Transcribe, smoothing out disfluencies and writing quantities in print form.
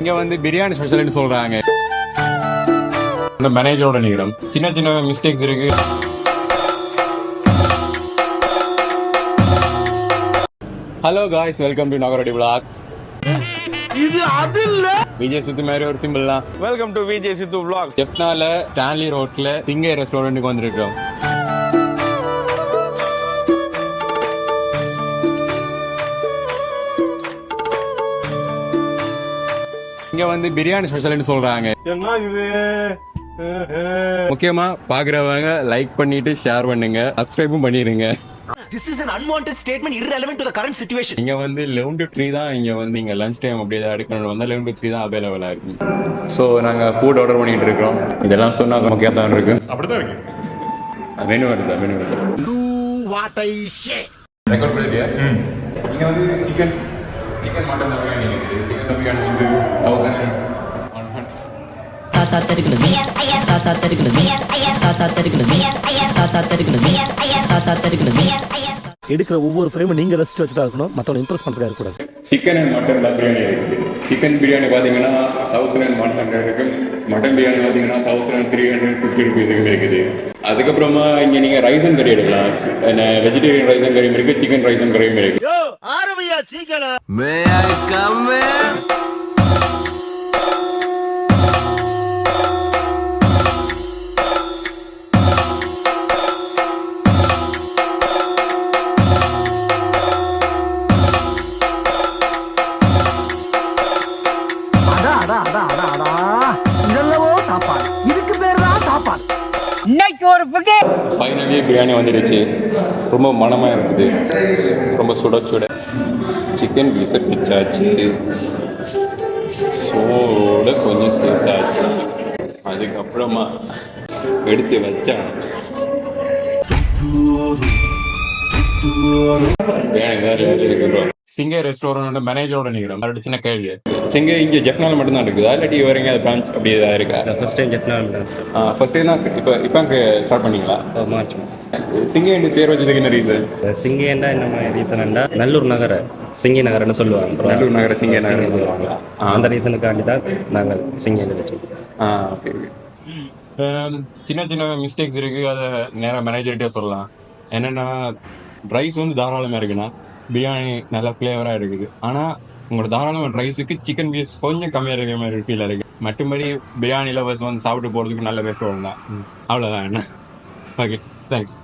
இங்க வந்து பிரியாணி ஸ்பெஷல்னு சொல்றாங்க. இந்த மேனேஜரோட நிக்கிறோம். சின்ன சின்ன மிஸ்டேக்ஸ் இருக்கு. Hello guys, welcome to Nagaradi vlogs. இது அது இல்ல விஜய் சித்து மாதிரி ஒரு சிம்பிள் தான். Welcome to Vijay Sithu vlog. ஜெஃப்னால ஸ்டான்லி ரோட்ல திங்கை ரெஸ்டாரண்ட்டுக்கு வந்திருக்கோம். இங்க வந்து பிரியாணி ஸ்பெஷல்னு சொல்றாங்க. என்ன இது? முக்கியமா பாக்குறவங்க லைக் பண்ணிட்டு ஷேர் பண்ணுங்க, சப்ஸ்கிரைபும் பண்ணிருங்க. This is an unwanted statement irrelevant to the current situation. இங்க வந்து 11 to 3 தான். இங்க வந்து இங்க லஞ்ச் டைம் அப்படியே தான் எடுக்கணும் வந்தா 11 to 3 தான் அவைலபிளா இருக்கு. ஸோ நாங்க ஃபுட் ஆர்டர் பண்ணிட்டு இருக்கோம். இதெல்லாம் சொன்னா நமக்கு தான் இருக்கு. அப்படிதான் இருக்கு. மெனு வருது. Do what I say. Record பண்ணிட்டியா? இங்க வந்து சிக்கன் மட்டன் பிரியாணி இருக்குது. சிக்கன் பிரியாணி வந்து 1000 தாத்தா தெரிகிறது தாத்தா தெரிகிறது தாத்தா தெரிகிறது தாத்தா தெரிகிறது தாத்தா தெரிகிறது. எடுக்கிற ஒவ்வொரு ஃப்ரேமும் நீங்க ரசிச்சு வச்சுதான் இருக்கணும், மற்றவங்க இம்ப்ரெஸ் பண்றதா இருக்கக்கூடாது. சிக்கன் அண்ட் மட்டன் பிரியாணி இருக்குது. சிக்கன் பிரியாணி பார்த்தீங்கன்னா 1100 இருக்கு. மட்டன் பிரியாணி பார்த்தீங்கன்னா 1350 ருபீஸுக்கு இருக்குது. அதுக்கப்புறமா இங்கே நீங்கள் ரைஸ் அண்ட் கறி எடுக்கலாம். வெஜிடேரியன் ரைஸ் அண்ட் கறியும் இருக்குது, சிக்கன் ரைஸ் அண்ட் கறியும் இருக்குது. ஆரம்பியா சீக்கிரம். May I come in? இதெல்லவோ சாப்பாடு. இதுக்கு பேர் தான் சாப்பாடு. இன்னைக்கு ஒரு ஃபுட். ஃபைனலி பிரியாணி வந்துடுச்சு. ரொம்ப மனமாக இருக்குது. ரொம்ப சுட சிக்கன் பீஸை பிச்சாச்சு, சோட கொஞ்சம் சேர்த்தாச்சு. அதுக்கப்புறமா எடுத்து வச்சா பிரியாணி தான் இருக்கிறோம். சிங்கை ரெஸ்டாரண்ட் மேனேஜரோட நிற்கிறோம். மறுபடியும் சின்ன கேள்வி, சிங்கை இங்கே ஜெஃப்னால மட்டும்தான் இருக்குதா இல்லாட்டி வரீங்க அது பிரான்ச் அப்படி ஏதாவது இருக்கா? ஃபர்ஸ்ட் டைம் ஜெஃப்னால ஃபர்ஸ்ட் டைம் தான். இப்போ ஸ்டார்ட் பண்ணீங்களா? மார்ச் மாதம். சிங்கை என்று பேர் வச்சதுக்கு என்ன ரீசன்? சிங்கேண்டா என்ன ரீசன்டா நல்லூர் நகர சிங்கி நகரன்னு சொல்லுவாங்க. நல்லூர் நகர சிங்கை நகரம் சொல்லுவாங்களா? அந்த ரீசனுக்காண்டி தான் நாங்கள் சிங்கேண்டு வச்சோம். ஓகே. சின்ன சின்ன மிஸ்டேக்ஸ் இருக்குது, அதை நேராக மேனேஜர்கிட்டே சொல்லலாம். என்னென்னா ரைஸ் வந்து தாராளமாக இருக்குண்ணா, பிரியாணி நல்லா ஃப்ளேவராக இருக்குது. ஆனால் உங்களோட தாராளமாக ரைஸுக்கு சிக்கன் பீஸ் கொஞ்சம் கம்மியாக இருக்கிற மாதிரி ஃபீல் இருக்குது. மற்றபடி பிரியாணி லவர்ஸ் வந்து சாப்பிட்டு போகிறதுக்கு நல்ல ரெஸ்டாரண்ட் தான். அவ்வளோதான் என்ன. Okay, thanks.